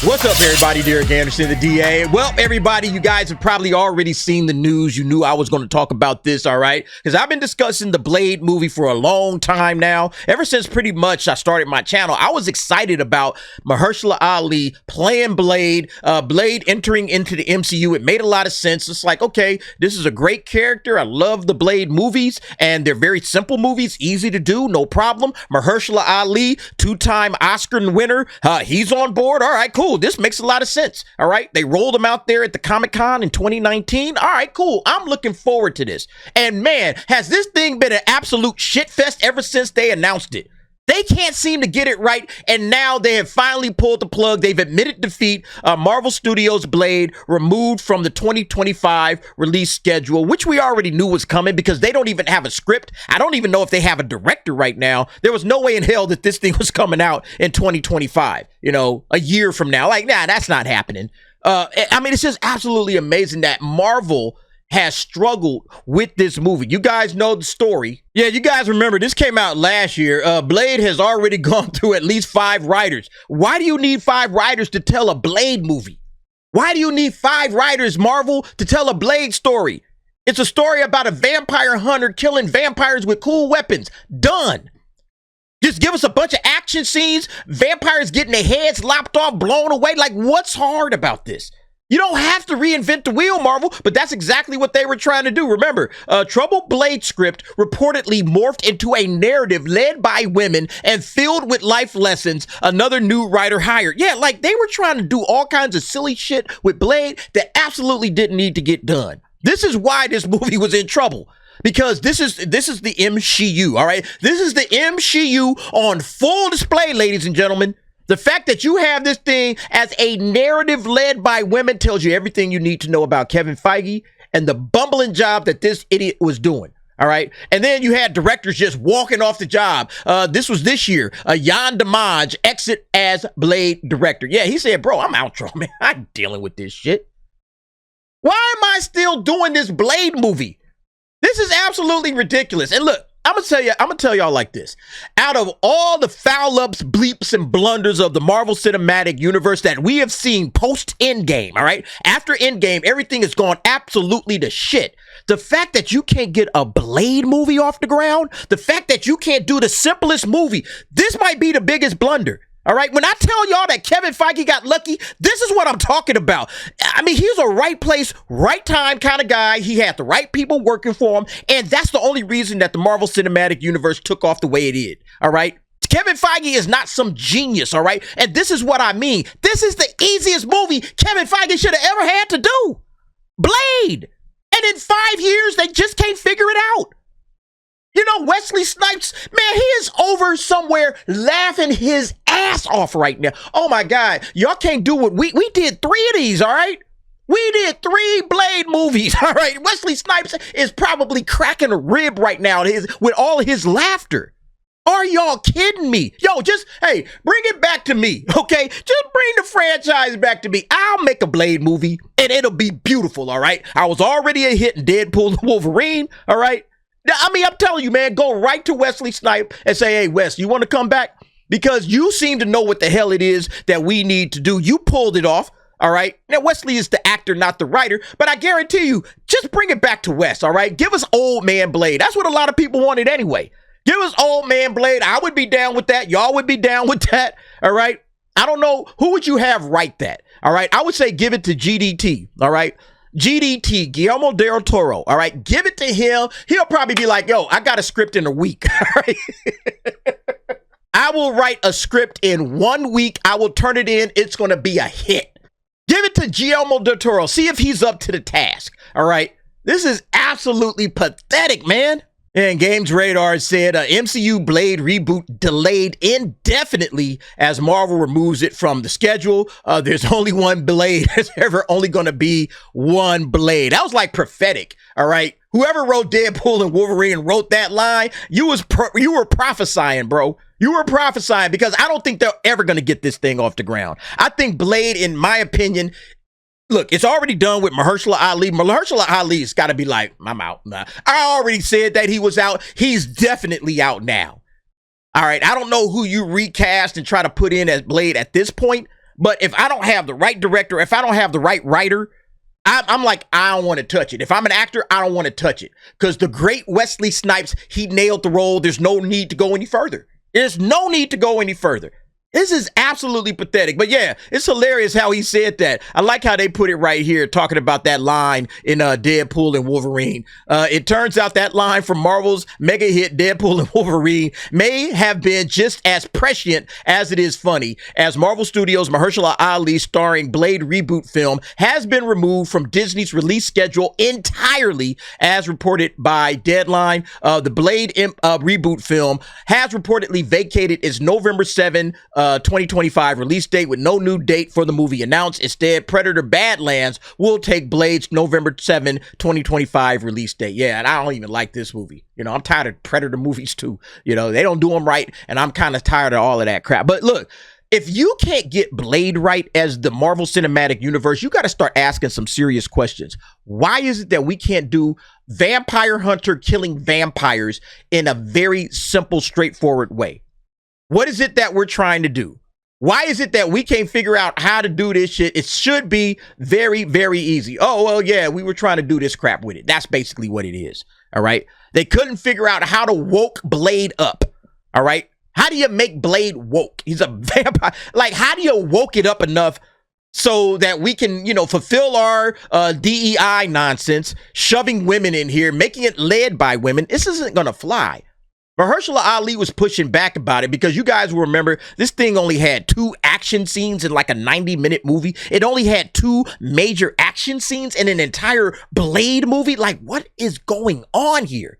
What's up, everybody? Derek Anderson, the DA. Well, everybody, you guys have probably already seen the news. You knew I was going to talk about this, all right? Because I've been discussing the Blade movie for a long time now. Ever since pretty much I started my channel, I was excited about Mahershala Ali playing Blade, Blade entering into the MCU. It made a lot of sense. It's like, okay, this is a great character. I love the Blade movies, and they're very simple movies, easy to do, no problem. Mahershala Ali, two-time Oscar winner, he's on board. All right, cool. This makes a lot of sense. All right. They rolled him out there at the Comic-Con in 2019. All right, cool. I'm looking forward to this. And man, has this thing been an absolute shit fest ever since they announced it. They can't seem to get it right, and now they have finally pulled the plug. They've admitted defeat. Marvel Studios' Blade removed from the 2025 release schedule, which we already knew was coming because they don't even have a script. I don't even know if they have a director right now. There was no way in hell that this thing was coming out in 2025, you know, a year from now. Like, nah, that's not happening. I mean, it's just absolutely amazing that Marvel has struggled with this movie. You guys know the story. Yeah, you guys remember this came out last year. Blade has already gone through at least 5 writers. Why do you need 5 writers to tell a Blade movie? Why do you need 5 writers, Marvel, to tell a Blade story? It's a story about a vampire hunter killing vampires with cool weapons. Done. Just give us a bunch of action scenes, vampires getting their heads lopped off, blown away. Like, what's hard about this? You don't have to reinvent the wheel, Marvel, but that's exactly what they were trying to do. Remember, Troubled Blade script reportedly morphed into a narrative led by women and filled with life lessons another new writer hired. Yeah, like they were trying to do all kinds of silly shit with Blade that absolutely didn't need to get done. This is why this movie was in trouble. Because this is the MCU, all right? This is the MCU on full display, ladies and gentlemen. The fact that you have this thing as a narrative led by women tells you everything you need to know about Kevin Feige and the bumbling job that this idiot was doing. All right. And then you had directors just walking off the job. This was this year. Jan DeMage exit as Blade director. Yeah, he said, bro, I'm outro, man. I'm dealing with this shit. Why am I still doing this Blade movie? This is absolutely ridiculous. And look, I'm gonna tell y'all like this. Out of all the foul ups, bleeps, and blunders of the Marvel Cinematic Universe that we have seen post Endgame, all right? After Endgame, everything has gone absolutely to shit. The fact that you can't get a Blade movie off the ground, the fact that you can't do the simplest movie, this might be the biggest blunder. All right, when I tell y'all that Kevin Feige got lucky, this is what I'm talking about. I mean, he's a right place, right time kind of guy. He had the right people working for him, and that's the only reason that the Marvel Cinematic Universe took off the way it did. All right, Kevin Feige is not some genius. All right, and this is what I mean. This is the easiest movie Kevin Feige should have ever had to do. Blade, and in 5 years they just can't figure it out. You know, Wesley Snipes, man, he is over somewhere laughing his ass off right now. Oh my God, y'all can't do what we did 3 of these, all right? We did 3 Blade movies, all right? Wesley Snipes is probably cracking a rib right now with all his laughter. Are y'all kidding me? Yo, just, hey, bring it back to me, okay? Just bring the franchise back to me. I'll make a Blade movie, and it'll be beautiful, all right? I was already a hit in Deadpool and Wolverine, all right? I mean, I'm telling you, man, go right to Wesley Snipes and say, hey, Wes, you want to come back? Because you seem to know what the hell it is that we need to do. You pulled it off, all right? Now, Wesley is the actor, not the writer, but I guarantee you, just bring it back to Wes, all right? Give us Old Man Blade. That's what a lot of people wanted anyway. Give us Old Man Blade. I would be down with that. Y'all would be down with that, all right? I don't know. Who would you have write that, all right? I would say give it to GDT, all right? GDT, Guillermo del Toro, all right? Give it to him. He'll probably be like, yo, I got a script in a week, all right? I will write a script in 1 week. I will turn it in. It's going to be a hit. Give it to Guillermo del Toro. See if he's up to the task, all right? This is absolutely pathetic, man. And Games Radar said MCU Blade reboot delayed indefinitely as Marvel removes it from the schedule. There's only one Blade. There's ever only going to be one Blade. That was like prophetic, all right? Whoever wrote Deadpool and Wolverine and wrote that line, you were prophesying, bro. You were prophesying because I don't think they're ever going to get this thing off the ground. I think Blade, in my opinion, look, it's already done with Mahershala Ali. Mahershala Ali's got to be like, I'm out. Nah. I already said that he was out. He's definitely out now. All right. I don't know who you recast and try to put in as Blade at this point, But if I don't have the right director, if I don't have the right writer, I'm like, I don't want to touch it. If I'm an actor, I don't want to touch it. Because the great Wesley Snipes, he nailed the role. There's no need to go any further. There's no need to go any further. This is absolutely pathetic. But yeah, it's hilarious how he said that. I like how they put it right here, talking about that line in Deadpool and Wolverine. It turns out that line from Marvel's mega hit Deadpool and Wolverine may have been just as prescient as it is funny, as Marvel Studios' Mahershala Ali starring Blade reboot film has been removed from Disney's release schedule entirely, as reported by Deadline. The Blade reboot film has reportedly vacated its November 7, 2025 release date with no new date for the movie announced. Instead, Predator Badlands will take Blade's November 7, 2025 release date. Yeah, and I don't even like this movie. You know, I'm tired of Predator movies too. You know, they don't do them right, and I'm kind of tired of all of that crap. But look, if you can't get Blade right as the Marvel Cinematic Universe, you got to start asking some serious questions. Why is it that we can't do vampire hunter killing vampires in a very simple, straightforward way? What is it that we're trying to do? Why is it that we can't figure out how to do this shit? It should be very, very easy. Oh, well, yeah, we were trying to do this crap with it. That's basically what it is. All right. They couldn't figure out how to woke Blade up. All right. How do you make Blade woke? He's a vampire. Like, how do you woke it up enough so that we can, you know, fulfill our DEI nonsense, shoving women in here, making it led by women? This isn't going to fly. Mahershala Ali was pushing back about it because you guys will remember this thing only had 2 action scenes in like a 90-minute movie. It only had 2 major action scenes in an entire Blade movie. Like, what is going on here?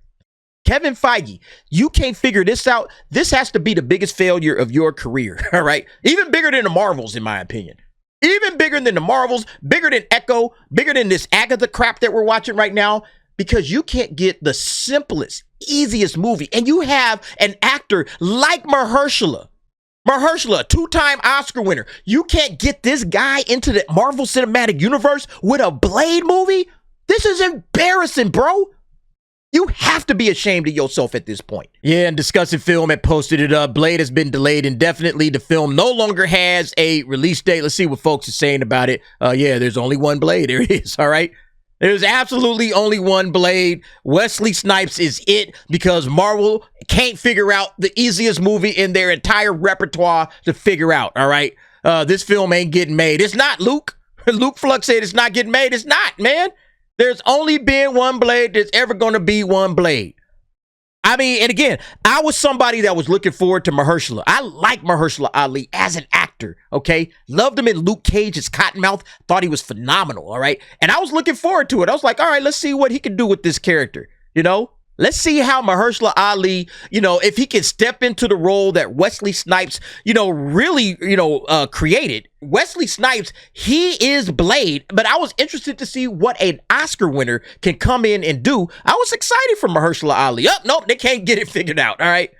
Kevin Feige, you can't figure this out. This has to be the biggest failure of your career, all right? Even bigger than the Marvels, in my opinion. Even bigger than the Marvels, bigger than Echo, bigger than this Agatha crap that we're watching right now, because you can't get the simplest, easiest movie. And you have an actor like Mahershala, 2-time Oscar winner. You can't get this guy into the Marvel Cinematic Universe with a Blade movie? This is embarrassing, bro. You have to be ashamed of yourself at this point. Yeah, and Discussing Film had posted it up. Blade has been delayed indefinitely. The film no longer has a release date. Let's see what folks are saying about it. Yeah, there's only one Blade. There it is, all right? There's absolutely only one Blade. Wesley Snipes is it because Marvel can't figure out the easiest movie in their entire repertoire to figure out, all right? This film ain't getting made. It's not, Luke. Luke Flux said it's not getting made. It's not, man. There's only been one Blade. There's ever going to be one Blade. I mean, and again, I was somebody that was looking forward to Mahershala. I like Mahershala Ali as an actor, okay? Loved him in Luke Cage's Cottonmouth. Thought he was phenomenal, all right? And I was looking forward to it. I was like, all right, let's see what he can do with this character, you know? Let's see how Mahershala Ali, you know, if he can step into the role that Wesley Snipes, you know, really, you know, created. Wesley Snipes, he is Blade, but I was interested to see what an Oscar winner can come in and do. I was excited for Mahershala Ali. Oh, nope, they can't get it figured out, all right?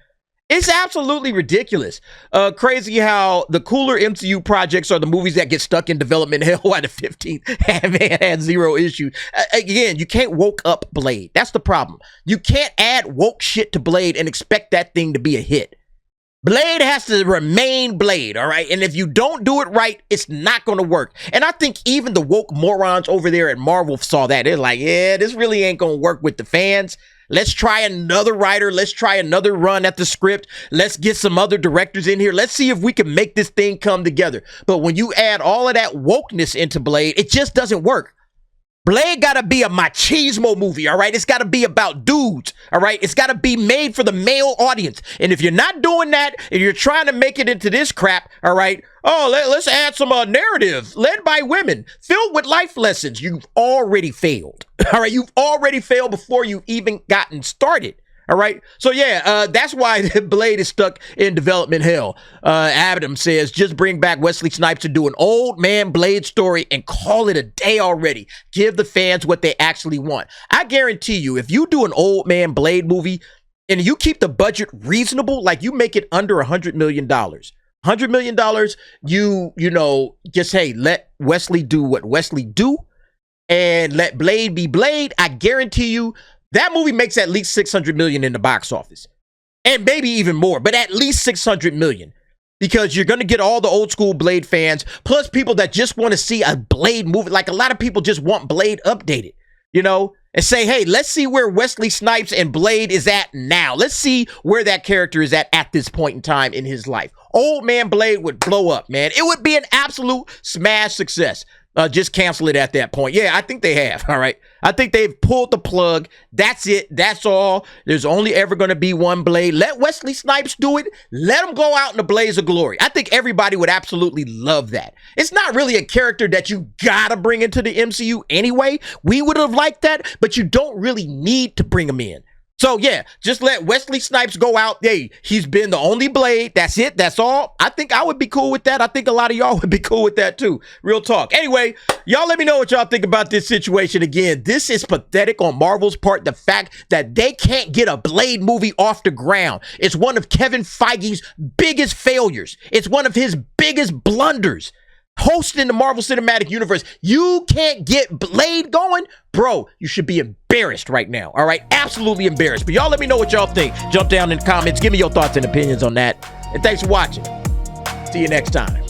It's absolutely ridiculous. Crazy how the cooler MCU projects are the movies that get stuck in development hell while the 15th had 0 issues. Again, you can't woke up Blade. That's the problem. You can't add woke shit to Blade and expect that thing to be a hit. Blade has to remain Blade, all right? And if you don't do it right, it's not going to work. And I think even the woke morons over there at Marvel saw that. They're like, yeah, this really ain't going to work with the fans. Let's try another writer. Let's try another run at the script. Let's get some other directors in here. Let's see if we can make this thing come together. But when you add all of that wokeness into Blade, it just doesn't work. Blade gotta be a machismo movie, all right? It's gotta be about dudes, all right? It's gotta be made for the male audience. And if you're not doing that, and you're trying to make it into this crap, all right? Oh, let's add some narrative led by women, filled with life lessons. You've already failed, all right? You've already failed before you've even gotten started. All right. So, yeah, that's why Blade is stuck in development hell. Adam says, just bring back Wesley Snipes to do an old man Blade story and call it a day already. Give the fans what they actually want. I guarantee you, if you do an old man Blade movie and you keep the budget reasonable, like you make it under $100 million. $100 million, you know, just, hey, let Wesley do what Wesley do and let Blade be Blade. I guarantee you, that movie makes at least $600 million in the box office, and maybe even more, but at least $600 million. because you're going to get all the old school Blade fans, plus people that just want to see a Blade movie. Like a lot of people just want Blade updated, you know, and say, hey, let's see where Wesley Snipes and Blade is at now. Let's see where that character is at this point in time in his life. Old man Blade would blow up, man. It would be an absolute smash success. Just cancel it at that point. Yeah, I think they have. All right. I think they've pulled the plug. That's it. That's all. There's only ever going to be one Blade. Let Wesley Snipes do it. Let him go out in a blaze of glory. I think everybody would absolutely love that. It's not really a character that you got to bring into the MCU anyway. We would have liked that, but you don't really need to bring him in. So, yeah, just let Wesley Snipes go out. Hey, he's been the only Blade. That's it. That's all. I think I would be cool with that. I think a lot of y'all would be cool with that, too. Real talk. Anyway, y'all let me know what y'all think about this situation. Again, this is pathetic on Marvel's part. The fact that they can't get a Blade movie off the ground. It's one of Kevin Feige's biggest failures. It's one of his biggest blunders. Hosting the Marvel Cinematic Universe. You can't get Blade going? Bro, you should be embarrassed right now. All right? Absolutely embarrassed. But y'all let me know what y'all think. Jump down in the comments. Give me your thoughts and opinions on that. And thanks for watching. See you next time.